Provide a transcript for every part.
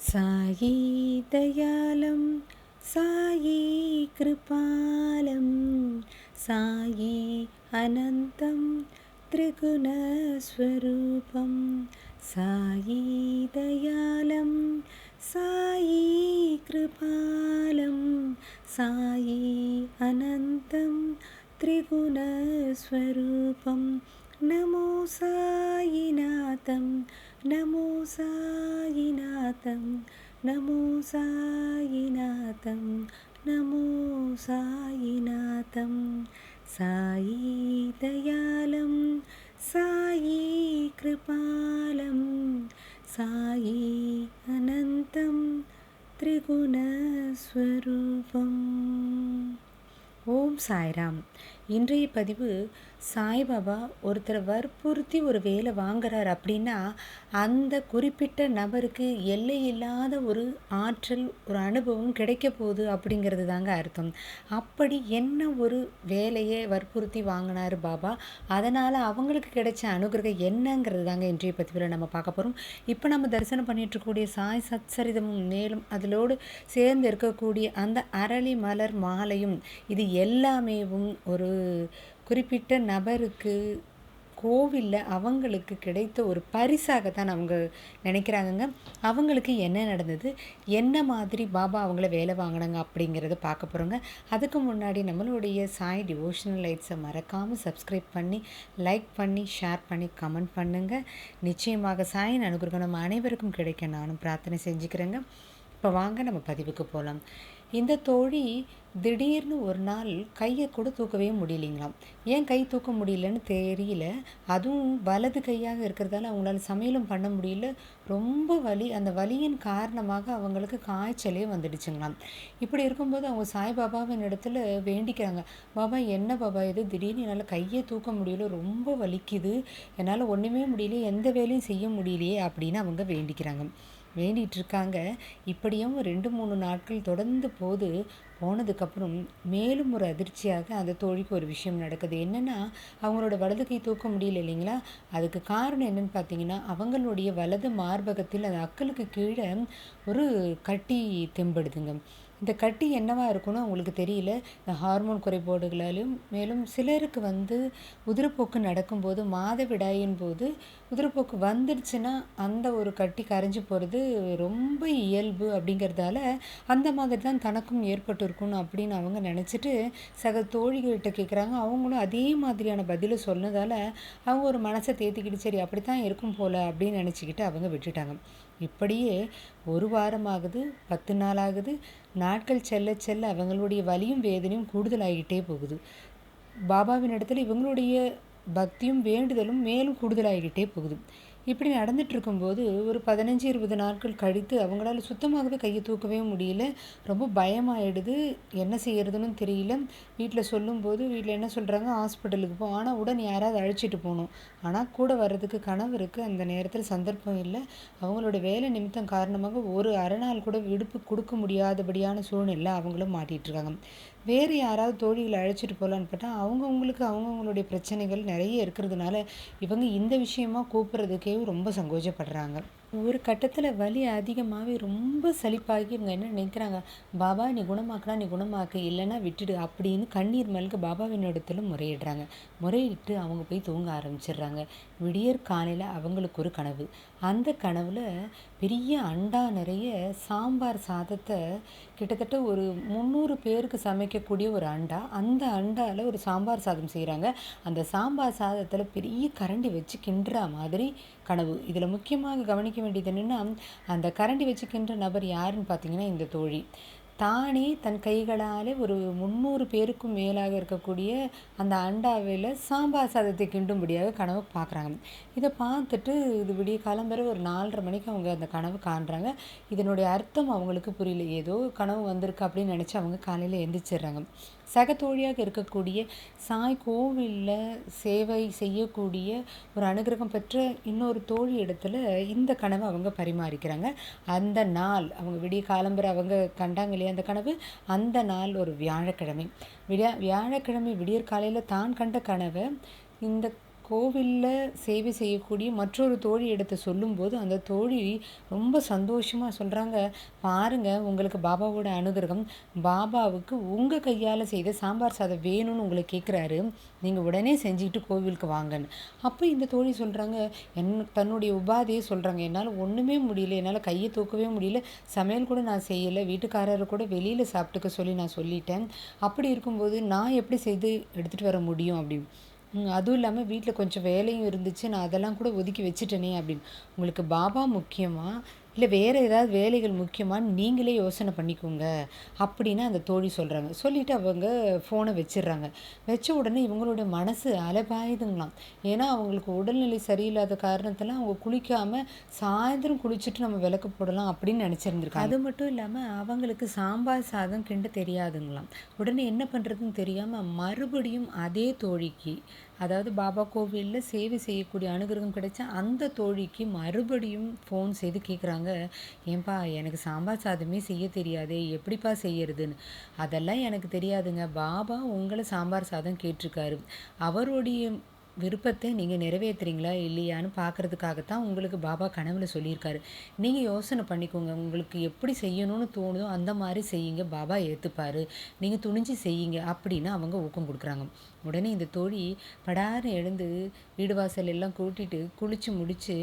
సాయి దయాళం సాయి కృపాళం సాయి అనంతం త్రిగుణస్వరూపం సాయి దయాళం సాయి కృపాళం సాయి అనంతం త్రిగుణస్వరూపం నమో సాయినాథం నమో సాయినాథం నమో సాయినాథం నమో సాయినాథం సాయి దయాళం సాయి కృపాళం సాయి అనంతం త్రిగుణస్వరూపం. ஓம் சாய்ராம். இன்றைய பதிவு சாய்பாபா ஒருத்தரை வற்புறுத்தி ஒரு வேலை வாங்குறார் அப்படின்னா அந்த குறிப்பிட்ட நபருக்கு எல்லை இல்லாத ஒரு ஆற்றல், ஒரு அனுபவம் கிடைக்க போகுது அப்படிங்கிறது தாங்க அர்த்தம். அப்படி என்ன ஒரு வேலையை வற்புறுத்தி வாங்கினார் பாபா, அதனால் அவங்களுக்கு கிடைச்ச அனுகிரகம் என்னங்கிறது தாங்க இன்றைய பதிவில் நம்ம பார்க்க போகிறோம். இப்போ நம்ம தரிசனம் பண்ணிகிட்ருக்கக்கூடிய சாய் சச்சரிதமும் மேலும் அதிலோடு சேர்ந்து இருக்கக்கூடிய அந்த அரளி மலர் மாலையும் இது எல்லாமேவும் ஒரு குறிப்பிட்ட நபருக்கு கோவிலில் அவங்களுக்கு கிடைத்த ஒரு பரிசாகத்தான் அவங்க நினைக்கிறாங்கங்க. அவங்களுக்கு என்ன நடந்தது, என்ன மாதிரி பாபா அவங்கள வேலை வாங்கினாங்க அப்படிங்கிறத பார்க்க போகிறோங்க. அதுக்கு முன்னாடி நம்மளுடைய சாய் டிவோஷனல் லைட்ஸை மறக்காமல் சப்ஸ்கிரைப் பண்ணி, லைக் பண்ணி, ஷேர் பண்ணி, கமெண்ட் பண்ணுங்கள். நிச்சயமாக சாயின் அனுகிரகம் நம்ம அனைவருக்கும் கிடைக்க நானும் பிரார்த்தனை செஞ்சுக்கிறேங்க. இப்போ வாங்க நம்ம பதிவுக்கு போகலாம். இந்த தோழி திடீர்னு ஒரு நாள் கையை கூட தூக்கவே முடியலைங்களாம். ஏன் கை தூக்க முடியலன்னு தெரியல. அதுவும் வலது கையாக இருக்கிறதால அவங்களால சமையலும் பண்ண முடியல. ரொம்ப வலி. அந்த வலியின் காரணமாக அவங்களுக்கு காய்ச்சலே வந்துடுச்சுங்களாம். இப்படி இருக்கும்போது அவங்க சாய்பாபாவின் இடத்துல வேண்டிக்கிறாங்க. பாபா, என்ன பாபா இது, திடீர்னு என்னால் கையை தூக்க முடியல, ரொம்ப வலிக்குது, என்னால் ஒன்றுமே முடியல, எந்த வேலையும் செய்ய முடியலையே அப்படின்னு அவங்க வேண்டிக்கிறாங்க. வேண்டிகிட்டு இருக்காங்க. இப்படியும் 2-3 நாட்கள் தொடர்ந்து போனதுக்கப்புறம் மேலும் ஒரு அதிர்ச்சியாக அந்த தோழிக்கு ஒரு விஷயம் நடக்குது. என்னென்னா, அவங்களோட வலது கை தூக்க முடியல இல்லைங்களா. அதுக்கு காரணம் என்னென்னு பார்த்தீங்கன்னா, அவங்களுடைய வலது மார்பகத்தில் அந்த அக்கலுக்கு கீழே ஒரு கட்டி தென்படுதுங்க. இந்த கட்டி என்னவாக இருக்குன்னு அவங்களுக்கு தெரியல. இந்த ஹார்மோன் குறைபாடுகளாலும், மேலும் சிலருக்கு உதிரப்போக்கு நடக்கும்போது, மாதவிடாயின் போது உதிரப்போக்கு வந்துடுச்சுன்னா அந்த ஒரு கட்டி கரைஞ்சி போகிறது ரொம்ப இயல்பு அப்படிங்கிறதால அந்த மாதிரி தான் தனக்கும் ஏற்பட்டிருக்குன்னு அப்படின்னு அவங்க நினச்சிட்டு சக தோழிகள்கிட்ட கேட்குறாங்க. அவங்களும் அதே மாதிரியான பதிலை சொன்னதால் அவங்க ஒரு மனசை தேத்திக்கிட்டு சரி அப்படித்தான் இருக்கும் போல் அப்படின்னு நினச்சிக்கிட்டு அவங்க விட்டுட்டாங்க. இப்படியே 1 வாரம் ஆகுது, 10 நாள் ஆகுது. நாட்கள் செல்ல செல்ல அவங்களுடைய வலியும் வேதனையும் கூடுதலாகிட்டே போகுது. பாபாவின் இடத்துல இவங்களுடைய பக்தியும் வேண்டுதலும் மேலும் கூடுதலாகிக்கிட்டே போகுது. இப்படி நடந்துட்டு இருக்கும்போது ஒரு 15-20 நாட்கள் கழித்து அவங்களால சுத்தமாகவே கையை தூக்கவே முடியல. ரொம்ப பயமாயிடுது. என்ன செய்யறதுன்னு தெரியல. வீட்டில் சொல்லும்போது வீட்டில் என்ன சொல்கிறாங்க, ஹாஸ்பிட்டலுக்கு போ, ஆனால் உடனே யாராவது அழைச்சிட்டு போகணும். ஆனால் கூட வர்றதுக்கு கணவருக்கு அந்த நேரத்தில் சந்தர்ப்பம் இல்லை. அவங்களோட வேலை நிமித்தம் காரணமாக ஒரு அரை நாள் கூட விடுப்பு கொடுக்க முடியாதபடியான சூழ்நிலை அவங்களும் மாட்டிகிட்ருக்காங்க. வேறு யாராவது தோழிகளை அழைச்சிட்டு போகலான்னு பார்த்தா அவங்கவுங்களுடைய பிரச்சனைகள் நிறைய இருக்கிறதுனால இவங்க இந்த விஷயமா கூப்பிட்றதுக்கே ரொம்ப சங்கோஜப்படுறாங்க. ஒரு கட்டத்தில் வலி அதிகமாகவே ரொம்ப சலிப்பாகி இவங்க என்ன நினைக்கிறாங்க, பாபா நீ குணமாக்குனா நீ குணமாக்கு, இல்லைன்னா விட்டுடு அப்படின்னு கண்ணீர் மல்க பாபாவின் இடத்துல முறையிடுறாங்க. முறையிட்டு அவங்க போய் தூங்க ஆரம்பிச்சிடுறாங்க. விடியற் காலையில் அவங்களுக்கு ஒரு கனவு. அந்த கனவில் பெரிய அண்டா நிறைய சாம்பார் சாதத்தை, கிட்டத்தட்ட ஒரு 300 பேருக்கு சமைக்கக்கூடிய ஒரு அண்டா, அந்த அண்டாவில் ஒரு சாம்பார் சாதம் செய்கிறாங்க. அந்த சாம்பார் சாதத்தில் பெரிய கரண்டி வச்சு கிண்டுற மாதிரி கனவு. இதில் முக்கியமாக கவனிக்க வேண்டியது என்னென்னா, அந்த கரண்டி வச்சுக்கின்ற நபர் யாருன்னு பார்த்தீங்கன்னா இந்த தோழி தானே தன் கைகளால் ஒரு 300 பேருக்கும் மேலாக இருக்கக்கூடிய அந்த அண்டாவில் சாம்பார் சாதத்தை கிண்டும்படியாக கனவு பார்க்குறாங்க. இதை பார்த்துட்டு இது விடிய காலம்பெற ஒரு 4:30 மணிக்கு அவங்க அந்த கனவு காண்றாங்க. இதனுடைய அர்த்தம் அவங்களுக்கு புரியல. ஏதோ கனவு வந்திருக்கு அப்படின்னு நினச்சி அவங்க காலையில் எந்திரிச்சிடுறாங்க. சக தோழியாக இருக்கக்கூடிய சாய் கோவிலில் சேவை செய்யக்கூடிய ஒரு அனுகிரகம் பெற்ற இன்னொரு தோழி இடத்துல இந்த கனவை அவங்க பரிமாறிக்கிறாங்க. அந்த நாள் அவங்க விடிய காலம்பெற அவங்க கண்டாங்க இல்லையா அந்த கனவு, அந்த நாள் ஒரு வியாழக்கிழமை. வியாழக்கிழமை விடியற் காலையில் தான் கண்ட கனவை இந்த கோவிலில் சேவை செய்யக்கூடிய மற்றொரு தோழி எடுத்து சொல்லும்போது அந்த தோழி ரொம்ப சந்தோஷமாக சொல்கிறாங்க, பாருங்கள் உங்களுக்கு பாபாவோட அனுகிரகம், பாபாவுக்கு உங்கள் கையால் செய்த சாம்பார் சாதம் வேணும்னு உங்களை கேட்குறாரு, நீங்கள் உடனே செஞ்சுக்கிட்டு கோவிலுக்கு வாங்கன்னு. அப்போ இந்த தோழி சொல்கிறாங்க, தன்னுடைய உபாதையை சொல்கிறாங்க, என்னால் ஒன்றுமே முடியல, என்னால் கையை தூக்கவே முடியல, சமையல் கூட நான் செய்யலை, வீட்டுக்காரரை கூட வெளியில் சாப்பிட்டுக்க சொல்லி நான் சொல்லிட்டேன், அப்படி இருக்கும்போது நான் எப்படி செய்து எடுத்துகிட்டு வர முடியும் அப்படின்னு. அதுவும் இல்லாமல் வீட்டில் கொஞ்சம் வேலையும் இருந்துச்சு, நான் அதெல்லாம் கூட ஒதுக்கி வச்சுட்டேனே அப்படின்னு. உங்களுக்கு பாபா முக்கியமா இல்லை வேறு ஏதாவது வேலைகள் முக்கியமானு நீங்களே யோசனை பண்ணிக்கோங்க அப்படின்னு அந்த தோழி சொல்கிறாங்க. சொல்லிவிட்டு அவங்க ஃபோனை வச்சிடுறாங்க. வச்ச உடனே இவங்களுடைய மனசு அலைபாயுதுங்களாம். ஏன்னா அவங்களுக்கு உடல்நிலை சரியில்லாத காரணத்தில் அவங்க குளிக்காமல் சாயந்தரம் குளிச்சுட்டு நம்ம விளக்கு போடலாம் அப்படின்னு நினச்சிருந்துருக்காங்க. அது மட்டும் இல்லாமல் அவங்களுக்கு சாம்பார் சாதம் கிண்ட தெரியாதுங்களாம். உடனே என்ன பண்ணுறதுன்னு தெரியாமல் மறுபடியும் அதே தோழிக்கு, அதாவது பாபா கோவிலில் சேவை செய்யக்கூடிய அனுகிரகம் கிடைச்சா அந்த தோழிக்கு மறுபடியும் ஃபோன் செய்து கேட்குறாங்க, ஏன்பா எனக்கு சாம்பார் சாதமே செய்ய தெரியாதே, எப்படிப்பா செய்யறதுன்னு. அதெல்லாம் எனக்கு தெரியாதுங்க, பாபா உங்களை சாம்பார் சாதம் கேட்டிருக்காரு, அவருடைய விருப்பத்தை நீங்கள் நிறைவேற்றுறீங்களா இல்லையான்னு பார்க்குறதுக்காகத்தான் உங்களுக்கு பாபா கனவுல சொல்லியிருக்காரு. நீங்கள் யோசனை பண்ணிக்கோங்க, உங்களுக்கு எப்படி செய்யணும்னு தோணுதோ அந்த மாதிரி செய்யுங்க, பாபா ஏற்றுப்பார், நீங்கள் துணிஞ்சு செய்யுங்க அப்படின்னு அவங்க ஊக்கம் கொடுக்குறாங்க. உடனே இந்த தோழி படார்னு எழுந்து வீடு வாசல் எல்லாம் கூட்டிட்டு குளித்து முடித்து,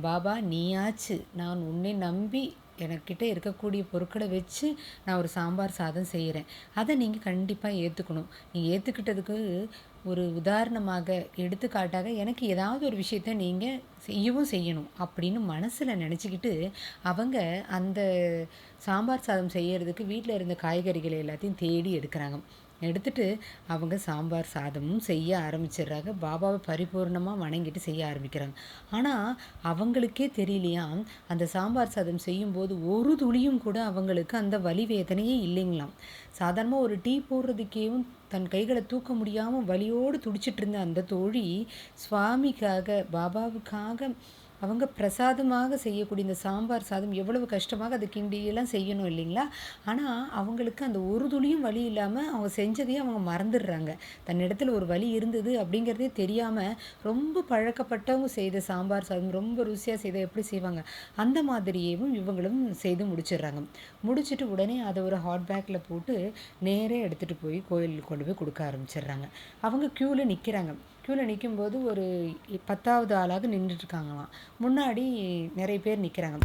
பாபா நீயாச்சு, நான் உன்னை நம்பி எனக்கிட்ட இருக்கக்கூடிய பொருட்களை வச்சு நான் ஒரு சாம்பார் சாதம் செய்கிறேன், அதை நீங்கள் கண்டிப்பாக ஏற்றுக்கணும், நீங்கள் ஏற்றுக்கிட்டதுக்கு ஒரு உதாரணமாக எடுத்துக்காட்டாக எனக்கு ஏதாவது ஒரு விஷயத்த நீங்கள் செய்யவும் செய்யணும் அப்படின்னு மனசில் நினச்சிக்கிட்டு அவங்க அந்த சாம்பார் சாதம் செய்கிறதுக்கு வீட்டில் இருந்த காய்கறிகளை எல்லாத்தையும் தேடி எடுக்கிறாங்க. எடுத்துட்டு அவங்க சாம்பார் சாதமும் செய்ய ஆரம்பிச்சிடுறாங்க. பாபாவை பரிபூர்ணமாக வணங்கிட்டு செய்ய ஆரம்பிக்கிறாங்க. ஆனால் அவங்களுக்கே தெரியலையாம், அந்த சாம்பார் சாதம் செய்யும்போது ஒரு துளியும் கூட அவங்களுக்கு அந்த வலி வேதனையே இல்லைங்களாம். சாதாரணமாக ஒரு டீ போடுறதுக்கேவும் தன் கைகளை தூக்க முடியாமல் வலியோடு துடிச்சிட்டு இருந்த அந்த தோழி சுவாமிக்காக, பாபாவுக்காக அவங்க பிரசாதமாக செய்யக்கூடிய இந்த சாம்பார் சாதம் எவ்வளவு கஷ்டமாக அதை கிண்டியெல்லாம் செய்யணும் இல்லைங்களா. ஆனால் அவங்களுக்கு அந்த ஒரு துளியும் வலி இல்லாமல் அவங்க செஞ்சதையும் அவங்க மறந்துடுறாங்க. தன்னிடத்தில் ஒரு வலி இருந்தது அப்படிங்கிறதே தெரியாமல் ரொம்ப பழக்கப்பட்டவங்க செய்த சாம்பார் சாதம் ரொம்ப ருசியாக செய்த எப்படி செய்வாங்க அந்த மாதிரியேவும் இவங்களும் செய்து முடிச்சிடுறாங்க. முடிச்சுட்டு உடனே அதை ஒரு ஹாட் பேக்கில் போட்டு நேரே எடுத்துகிட்டு போய் கோயிலுக்கு கொண்டு போய் கொடுக்க ஆரம்பிச்சிடுறாங்க. அவங்க க்யூவில் நிற்கிறாங்க. க்யூவில் நிற்கும்போது ஒரு 10வது ஆளாக நின்றுட்டுருக்காங்களாம். முன்னாடி நிறைய பேர் நிற்கிறாங்க.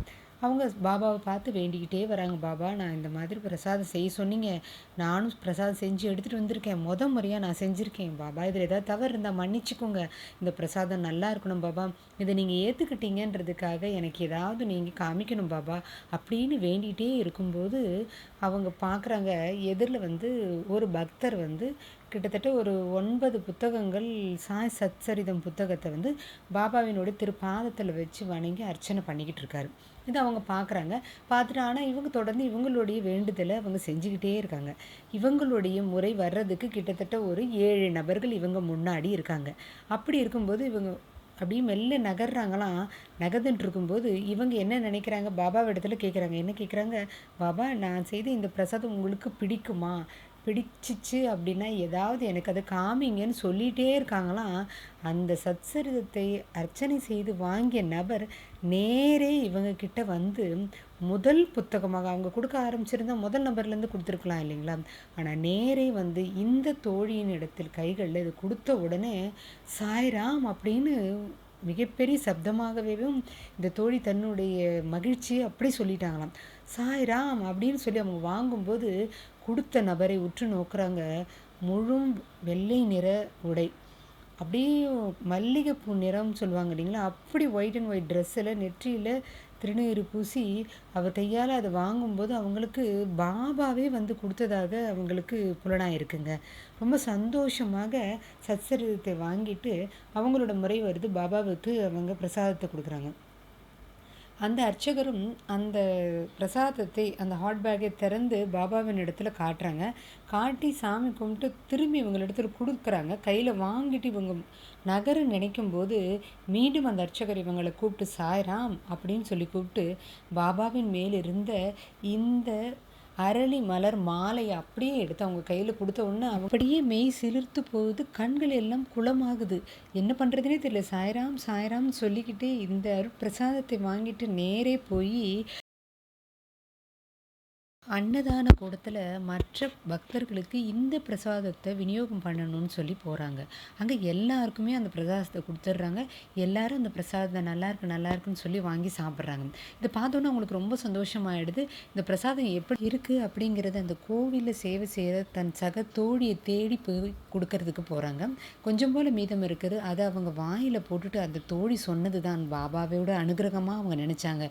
அவங்க பாபாவை பார்த்து வேண்டிக்கிட்டே வராங்க, பாபா நான் இந்த மாதிரி பிரசாதம் செய்ய சொன்னீங்க, நானும் பிரசாதம் செஞ்சு எடுத்துகிட்டு வந்திருக்கேன், முறையாக நான் செஞ்சுருக்கேன் பாபா, இதில் ஏதாவது தவறு இருந்தால் மன்னிச்சுக்கோங்க, இந்த பிரசாதம் நல்லா இருக்கணும் பாபா, இதை நீங்கள் ஏற்றுக்கிட்டீங்கன்றதுக்காக எனக்கு ஏதாவது நீங்கள் காமிக்கணும் பாபா அப்படின்னு வேண்டிகிட்டே இருக்கும்போது அவங்க பார்க்குறாங்க, எதிரில் ஒரு பக்தர் கிட்டத்தட்ட ஒரு 9 புத்தகங்கள் சாய் சச்சரிதம் புத்தகத்தை பாபாவினுடைய திருப்பாதத்தில் வச்சு வணங்கி அர்ச்சனை பண்ணிக்கிட்டு இருக்காரு. இது அவங்க பார்க்குறாங்க. பார்த்துட்டு ஆனால் இவங்க தொடர்ந்து இவங்களுடைய வேண்டுதலை அவங்க செஞ்சுக்கிட்டே இருக்காங்க. இவங்களுடைய முறை வர்றதுக்கு கிட்டத்தட்ட ஒரு 7 நபர்கள் இவங்க முன்னாடி இருக்காங்க. அப்படி இருக்கும்போது இவங்க அப்படியே மெல்ல நகர்றாங்களாம். நகர்ந்துட்டு இருக்கும்போது இவங்க என்ன நினைக்கிறாங்க, பாபா இடத்துல கேட்குறாங்க. என்ன கேட்குறாங்க, பாபா நான் செய்த இந்த பிரசாதம் உங்களுக்கு பிடிக்குமா, பிடிச்சிச்சு அப்படின்னா ஏதாவது எனக்கு அதை காமிங்கன்னு சொல்லிகிட்டே இருக்காங்களாம். அந்த சத்சரிதத்தை அர்ச்சனை செய்து வாங்கிய நபர் நேரே இவங்க கிட்ட முதல் புத்தகமாக அவங்க கொடுக்க ஆரம்பிச்சிருந்தா முதல் நபர்லேருந்து கொடுத்துருக்கலாம் இல்லைங்களா. ஆனால் நேரே இந்த தோழியின் இடத்தில் கைகளில் இது கொடுத்த உடனே சாய்ராம் அப்படின்னு மிகப்பெரிய சப்தமாகவே இந்த தோழி தன்னுடைய மகிழ்ச்சியை அப்படி சொல்லிட்டாங்களாம். சாய்ராம் அப்படின்னு சொல்லி அவங்க வாங்கும்போது கொடுத்த நபரை உற்று நோக்குறாங்க. முழு வெள்ளை நிற உடை, அப்படியே மல்லிகைப்பூ நிறம் சொல்லுவாங்க இல்லைங்களா, அப்படி ஒயிட் அண்ட் ஒயிட் ட்ரெஸ்ஸில் நெற்றியில் திருநீறு பூசி அவர் கையால் அதை வாங்கும்போது அவங்களுக்கு பாபாவே கொடுத்ததாக அவங்களுக்கு புலனாயிருக்குங்க. ரொம்ப சந்தோஷமாக சத்சரிதத்தை வாங்கிட்டு அவங்களோட முறை வருது, பாபாவுக்கு அவங்க பிரசாதத்தை கொடுக்குறாங்க. அந்த அர்ச்சகரும் அந்த பிரசாதத்தை அந்த ஹாட் பேக்கை திறந்து பாபாவின் இடத்துல காட்டுறாங்க. காட்டி சாமி கும்பிட்டு திரும்பி இவங்க இடத்துல கொடுக்குறாங்க. கையில் வாங்கிட்டு இவங்க நகர நினைக்கும் போது மீண்டும் அந்த அர்ச்சகர் இவங்களை கூப்பிட்டு சாய்ராம் அப்படின்னு சொல்லி கூப்பிட்டு பாபாவின் மேல் இருந்த இந்த அரளி மலர் மாலையை அப்படியே எடுத்து அவங்க கையில் கொடுத்த உடனே அப்படியே மெய் சிலிர்த்து போகுது, கண்கள் எல்லாம் குளமாகுது. என்ன பண்ணுறதுனே தெரியல. சாய்ராம் சாய்ராம்னு சொல்லிக்கிட்டே இந்த அருட்பிரசாதத்தை வாங்கிட்டு நேரே போய் அன்னதான கூடத்தில் மற்ற பக்தர்களுக்கு இந்த பிரசாதத்தை விநியோகம் பண்ணணும்னு சொல்லி போகிறாங்க. அங்கே எல்லாருக்குமே அந்த பிரசாதத்தை கொடுத்துட்றாங்க. எல்லாரும் அந்த பிரசாதத்தை நல்லா இருக்குன்னு சொல்லி வாங்கி சாப்பிட்றாங்க. இதை பார்த்தோன்னே அவங்களுக்கு ரொம்ப சந்தோஷமாயிடுது. இந்த பிரசாதம் எப்படி இருக்குது அப்படிங்கிறத அந்த கோவிலில் சேவை செய்கிற தன் சக தோழியை தேடி போய் கொடுக்கறதுக்கு போகிறாங்க. கொஞ்சம் போல் மீதம் இருக்குது. அதை அவங்க வாயில் போட்டுட்டு அந்த தோழி சொன்னது தான் பாபாவோட அனுகிரகமாக அவங்க நினச்சாங்க.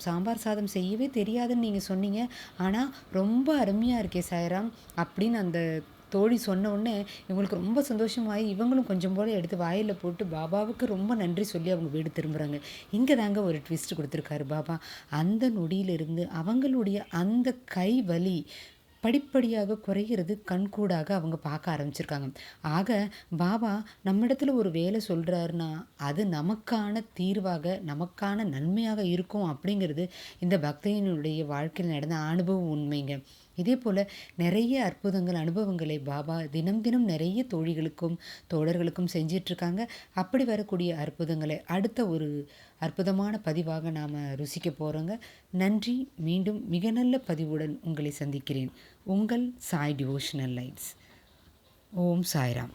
சாம்பார் சாதம் செய்யவே தெரியாதுன்னு நீங்கள் சொன்னீங்க, ஆனால் ரொம்ப அருமையாக இருக்கே சாய்ராம் அப்படின்னு அந்த தோழி சொன்ன உடனே இவங்களுக்கு ரொம்ப சந்தோஷமாகி இவங்களும் கொஞ்சம் போல் எடுத்து வாயில் போட்டு பாபாவுக்கு ரொம்ப நன்றி சொல்லி அவங்க வீடு திரும்புகிறாங்க. இங்கே தாங்க ஒரு ட்விஸ்ட் கொடுத்துருக்காரு பாபா. அந்த நொடியிலிருந்து அவங்களுடைய அந்த கை வலி படிப்படியாக குறைகிறது கண்கூடாக அவங்க பார்க்க ஆரம்பிச்சிருக்காங்க. ஆக பாபா நம்மிடத்துல ஒரு வேலை சொல்கிறாருன்னா அது நமக்கான தீர்வாக நமக்கான நன்மையாக இருக்கும் அப்படிங்கிறது இந்த பக்தையினுடைய வாழ்க்கையில் நடந்த அனுபவம் உண்மைங்க. இதே போல் நிறைய அற்புதங்கள் அனுபவங்களை பாபா தினம் தினம் நிறைய தோழிகளுக்கும் தோழர்களுக்கும் செஞ்சிட்ருக்காங்க. அப்படி வரக்கூடிய அற்புதங்களை அடுத்த ஒரு அற்புதமான பதிவாக நாம் ருசிக்க போகிறோங்க. நன்றி. மீண்டும் மிக நல்ல பதிவுடன் உங்களை சந்திக்கிறேன். உங்கள் சாய் டிவோஷனல் லைட்ஸ். ஓம் சாய்ராம்.